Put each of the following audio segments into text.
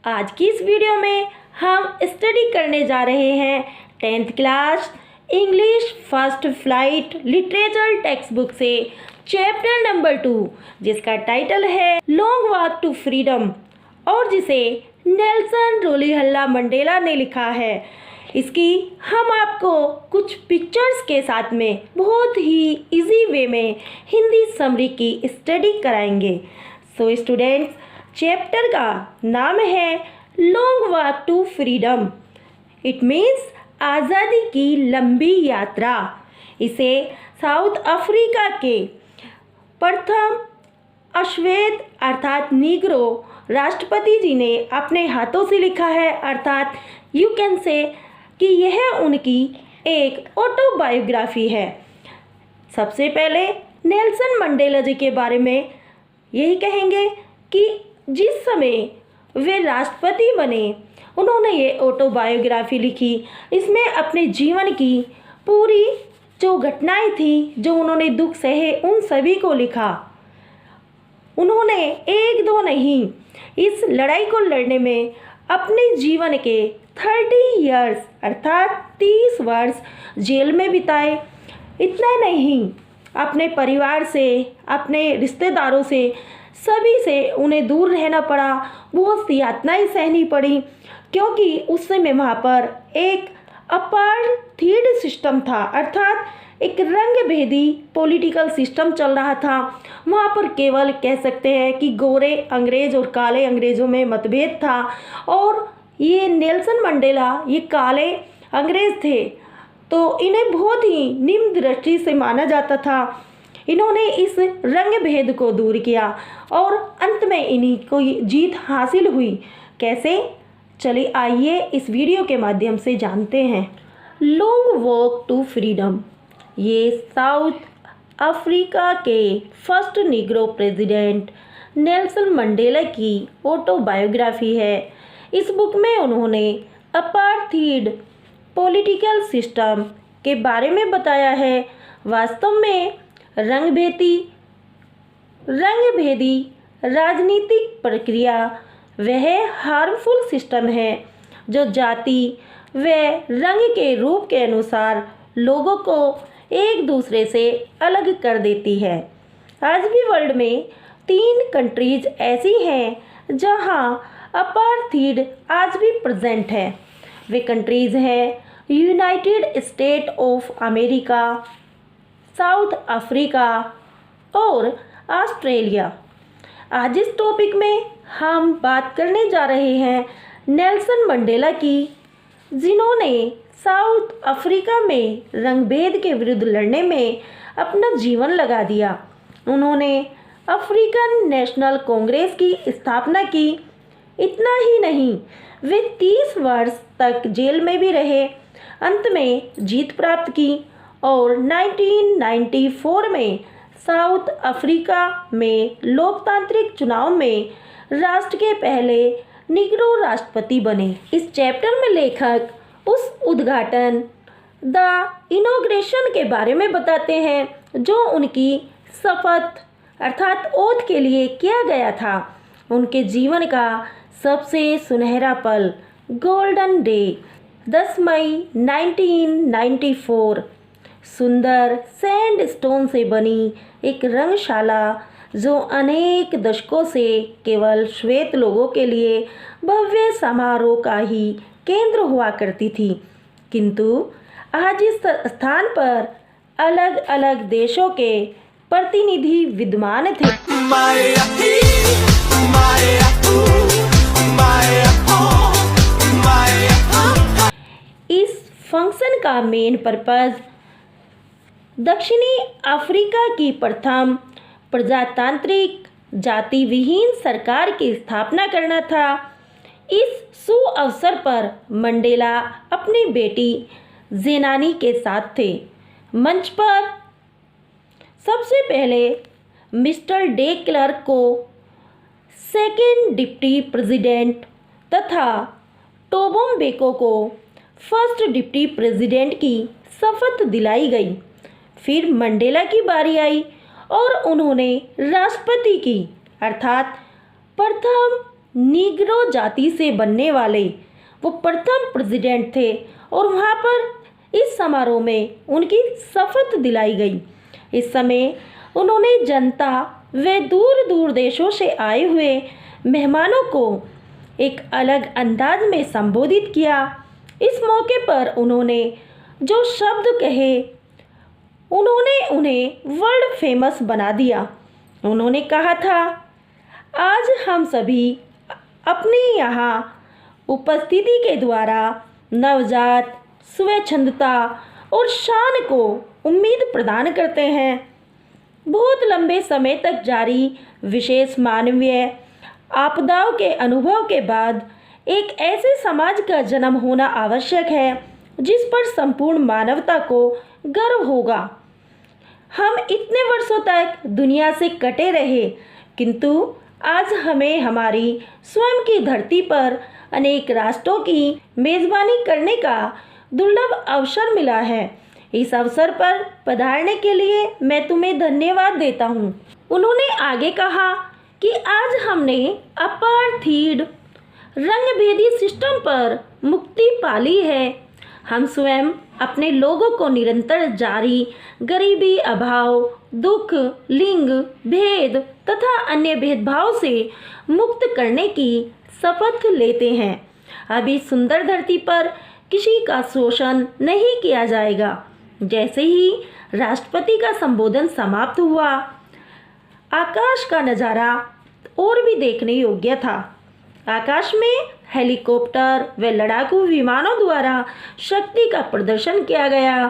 आज की इस वीडियो में हम स्टडी करने जा रहे हैं 10th class English first flight literature text book से चैप्टर नंबर 2, जिसका टाइटल है लॉन्ग वॉक टू फ्रीडम और जिसे नेल्सन रोलिहल्ला मंडेला ने लिखा है। इसकी हम आपको कुछ पिक्चर्स के साथ में बहुत ही इजी वे में हिंदी समरी की स्टडी कराएंगे। सो स्टूडेंट्स, चैप्टर का नाम है long walk to freedom. It means आज़ादी की लंबी यात्रा। इसे साउथ अफ्रीका के प्रथम अश्वेत अर्थात नीग्रो राष्ट्रपति जी ने अपने हाथों से लिखा है, अर्थात यू कैन से कि यह उनकी एक ऑटोबायोग्राफी है। सबसे पहले नेल्सन मंडेला जी के बारे में यही कहेंगे कि जिस समय वे राष्ट्रपति बने उन्होंने ये ऑटोबायोग्राफी लिखी। इसमें अपने जीवन की पूरी जो घटनाएं थी, जो उन्होंने दुख सहे, उन सभी को लिखा। उन्होंने एक दो नहीं, इस लड़ाई को लड़ने में अपने जीवन के 30 इयर्स अर्थात 30 वर्ष जेल में बिताए। इतना नहीं, अपने परिवार से, अपने रिश्तेदारों से, सभी से उन्हें दूर रहना पड़ा। बहुत सी यातनाएं सहनी पड़ी, क्योंकि उस समय वहाँ पर एक अपार्थाइड सिस्टम था, अर्थात एक रंग भेदी पॉलिटिकल सिस्टम चल रहा था। वहाँ पर केवल कह सकते हैं कि गोरे अंग्रेज और काले अंग्रेजों में मतभेद था, और ये नेल्सन मंडेला ये काले अंग्रेज थे, तो इन्हें बहुत ही निम्न दृष्टि से माना जाता था। इन्होंने इस रंग भेद को दूर किया और अंत में इन्हीं को जीत हासिल हुई। कैसे? चलिए आइए इस वीडियो के माध्यम से जानते हैं। लॉन्ग वॉक टू फ्रीडम ये साउथ अफ्रीका के first Negro president Nelson Mandela की ऑटोबायोग्राफी है। इस बुक में उन्होंने अपार्थाइड पॉलिटिकल सिस्टम के बारे में बताया है। वास्तव में रंगभेदी राजनीतिक प्रक्रिया वह हार्मफुल सिस्टम है जो जाति व रंग के रूप के अनुसार लोगों को एक दूसरे से अलग कर देती है। आज भी वर्ल्ड में 3 कंट्रीज ऐसी हैं जहां अपार्थाइड आज भी प्रेजेंट है। वे कंट्रीज हैं United state of America, south Africa और ऑस्ट्रेलिया। आज इस टॉपिक में हम बात करने जा रहे हैं नेल्सन मंडेला की, जिन्होंने साउथ अफ्रीका में रंगभेद के विरुद्ध लड़ने में अपना जीवन लगा दिया। उन्होंने अफ्रीकन नेशनल कांग्रेस की स्थापना की। इतना ही नहीं, वे 30 वर्ष तक जेल में भी रहे, अंत में जीत प्राप्त की और 1994 में साउथ अफ्रीका में लोकतांत्रिक चुनाव में राष्ट्र के पहले निग्रो राष्ट्रपति बने। इस चैप्टर में लेखक उस उद्घाटन द इनॉग्रेशन के बारे में बताते हैं जो उनकी शपथ अर्थात ओथ के लिए किया गया था। उनके जीवन का सबसे सुनहरा पल, गोल्डन डे, 10 मई 1994। सुंदर सैंडस्टोन से बनी एक रंगशाला जो अनेक दशकों से केवल श्वेत लोगों के लिए भव्य समारोह का ही केंद्र हुआ करती थी, किंतु आज इस स्थान पर अलग अलग देशों के प्रतिनिधि विद्यमान थे। इस फंक्शन का मेन पर्पस दक्षिणी अफ्रीका की प्रथम प्रजातांत्रिक जाति विहीन सरकार की स्थापना करना था। इस सुअवसर पर मंडेला अपनी बेटी जेनानी के साथ थे। मंच पर सबसे पहले मिस्टर डे क्लर्क को सेकेंड डिप्टी प्रेसिडेंट तथा टोबो म्बेको को फर्स्ट डिप्टी प्रेसिडेंट की शपथ दिलाई गई। फिर मंडेला की बारी आई और उन्होंने राष्ट्रपति की अर्थात प्रथम नीग्रो जाति से बनने वाले वो प्रथम प्रेसिडेंट थे और वहाँ पर इस समारोह में उनकी शपथ दिलाई गई। इस समय उन्होंने जनता व दूर दूर देशों से आए हुए मेहमानों को एक अलग अंदाज में संबोधित किया। इस मौके पर उन्होंने जो शब्द कहे उन्होंने उन्हें वर्ल्ड फेमस बना दिया। उन्होंने कहा था, आज हम सभी अपनी यहाँ उपस्थिति के द्वारा नवजात स्वच्छंदता और शान को उम्मीद प्रदान करते हैं। बहुत लंबे समय तक जारी विशेष मानवीय आपदाओं के अनुभव के बाद एक ऐसे समाज का जन्म होना आवश्यक है जिस पर संपूर्ण मानवता को गर्व होगा। हम इतने वर्षों तक दुनिया से कटे रहे, किंतु आज हमें हमारी स्वयं की धरती पर अनेक राष्ट्रों की मेज़बानी करने का दुर्लभ अवसर मिला है। इस अवसर पर पधारने के लिए मैं तुम्हें धन्यवाद देता हूँ। उन्होंने आगे कहा कि आज हमने अपार्थीड रंगभेदी सिस्टम पर मुक्ति पाली है। हम स्वयं अपने लोगों को निरंतर जारी गरीबी, अभाव, दुख, लिंग भेद तथा अन्य भेदभाव से मुक्त करने की शपथ लेते हैं। अब इस सुंदर धरती पर किसी का शोषण नहीं किया जाएगा। जैसे ही राष्ट्रपति का संबोधन समाप्त हुआ, आकाश का नज़ारा और भी देखने योग्य था। आकाश में हेलीकॉप्टर व लड़ाकू विमानों द्वारा शक्ति का प्रदर्शन किया गया,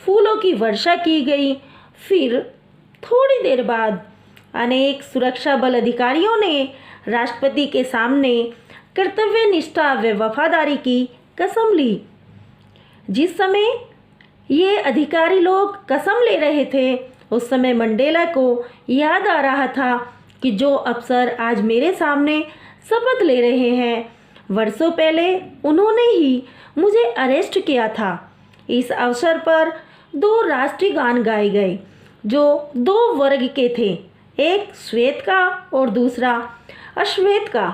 फूलों की वर्षा की गई। फिर थोड़ी देर बाद अनेक सुरक्षा बल अधिकारियों ने राष्ट्रपति के सामने कर्तव्य निष्ठा व वफादारी की कसम ली। जिस समय ये अधिकारी लोग कसम ले रहे थे, उस समय मंडेला को याद आ रहा था कि जो अफसर आज मेरे सामने शपथ ले रहे हैं, वर्षों पहले उन्होंने ही मुझे अरेस्ट किया था। इस अवसर पर 2 राष्ट्रीय गान गाए गए जो 2 वर्ग के थे, एक श्वेत का और दूसरा अश्वेत का।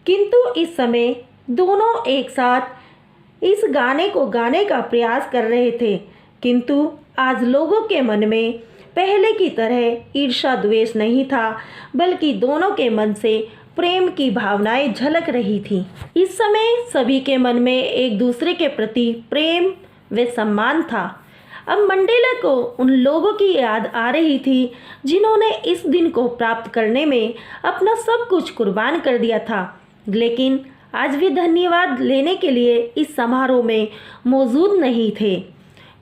किंतु इस समय दोनों एक साथ इस गाने को गाने का प्रयास कर रहे थे, किंतु आज लोगों के मन में पहले की तरह ईर्ष्या द्वेष नहीं था, बल्कि दोनों के मन से प्रेम की भावनाएं झलक रही थी। इस समय सभी के मन में एक दूसरे के प्रति प्रेम व सम्मान था। अब मंडेला को उन लोगों की याद आ रही थी जिन्होंने इस दिन को प्राप्त करने में अपना सब कुछ कुर्बान कर दिया था, लेकिन आज वे धन्यवाद लेने के लिए इस समारोह में मौजूद नहीं थे,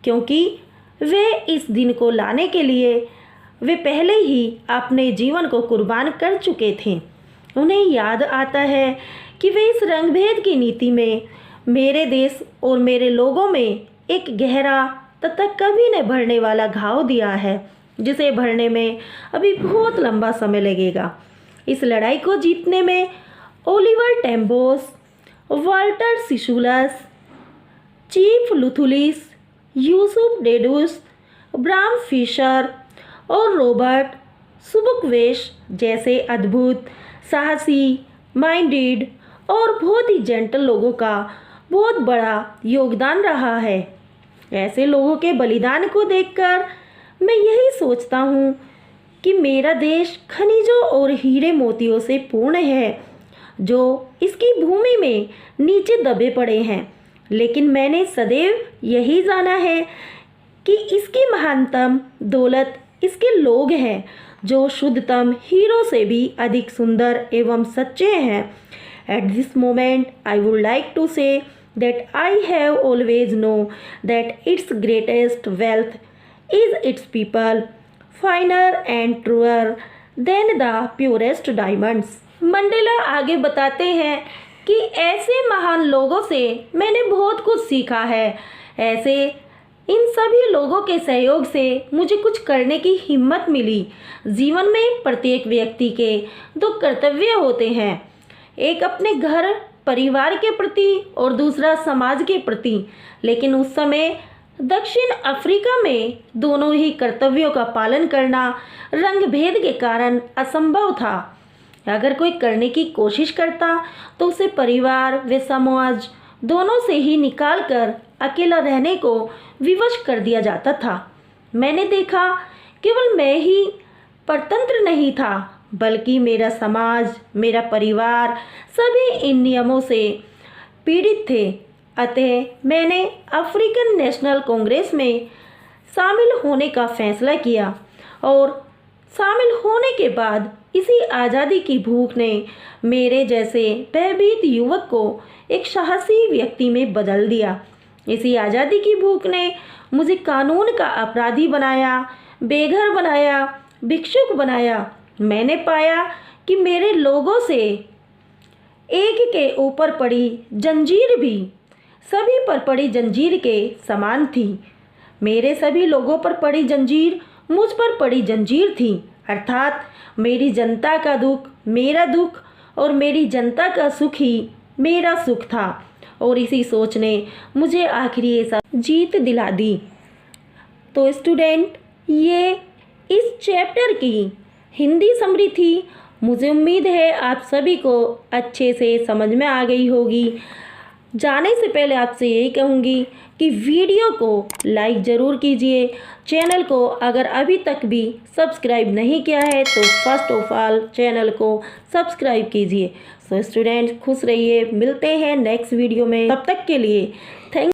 क्योंकि वे इस दिन को लाने के लिए वे पहले ही अपने जीवन को कुर्बान कर चुके थे। उन्हें याद आता है कि वे इस रंगभेद की नीति में मेरे देश और मेरे लोगों में एक गहरा तथा कभी न भरने वाला घाव दिया है, जिसे भरने में अभी बहुत लंबा समय लगेगा। इस लड़ाई को जीतने में Oliver Tambos, Walter Sisulus, chief Luthulis, Yusuf Dadoos, Bram Fischer और रॉबर्ट सुबुकवेश जैसे अद्भुत, साहसी, माइंडेड और बहुत ही जेंटल लोगों का बहुत बड़ा योगदान रहा है। ऐसे लोगों के बलिदान को देखकर मैं यही सोचता हूँ कि मेरा देश खनिजों और हीरे मोतियों से पूर्ण है, जो इसकी भूमि में नीचे दबे पड़े हैं, लेकिन मैंने सदैव यही जाना है कि इसकी महानतम दौलत इसके लोग हैं, जो शुद्धतम हीरो से भी अधिक सुंदर एवं सच्चे हैं। At this moment, I would like to say that I have always known that its greatest wealth is its people, finer and truer than the purest diamonds. Mandela आगे बताते हैं कि ऐसे महान लोगों से मैंने बहुत कुछ सीखा है। ऐसे इन सभी लोगों के सहयोग से मुझे कुछ करने की हिम्मत मिली। जीवन में प्रत्येक व्यक्ति के 2 कर्तव्य होते हैं, एक अपने घर परिवार के प्रति और दूसरा समाज के प्रति। लेकिन उस समय दक्षिण अफ्रीका में दोनों ही कर्तव्यों का पालन करना रंगभेद के कारण असंभव था। अगर कोई करने की कोशिश करता तो उसे परिवार व समाज दोनों से ही निकाल कर अकेला रहने को विवश कर दिया जाता था। मैंने देखा केवल मैं ही परतंत्र नहीं था, बल्कि मेरा समाज, मेरा परिवार सभी इन नियमों से पीड़ित थे। अतः मैंने अफ्रीकन नेशनल कांग्रेस में शामिल होने का फैसला किया और शामिल होने के बाद इसी आज़ादी की भूख ने मेरे जैसे भयभीत युवक को एक साहसी व्यक्ति में बदल दिया। इसी आज़ादी की भूख ने मुझे कानून का अपराधी बनाया, बेघर बनाया, भिक्षुक बनाया। मैंने पाया कि मेरे लोगों से एक के ऊपर पड़ी जंजीर भी सभी पर पड़ी जंजीर के समान थी। मेरे सभी लोगों पर पड़ी जंजीर मुझ पर पड़ी जंजीर थी, अर्थात मेरी जनता का दुख मेरा दुख और मेरी जनता का सुख ही मेरा सुख था। और इसी सोच ने मुझे आखिरी ये सब जीत दिला दी। तो स्टूडेंट, ये इस चैप्टर की हिंदी समरी थी। मुझे उम्मीद है आप सभी को अच्छे से समझ में आ गई होगी। जाने से पहले आपसे यही कहूँगी कि वीडियो को लाइक ज़रूर कीजिए। चैनल को अगर अभी तक भी सब्सक्राइब नहीं किया है तो फर्स्ट ऑफ ऑल चैनल को सब्सक्राइब कीजिए। सो स्टूडेंट्स, खुश रहिए, मिलते हैं नेक्स्ट वीडियो में। तब तक के लिए थैंक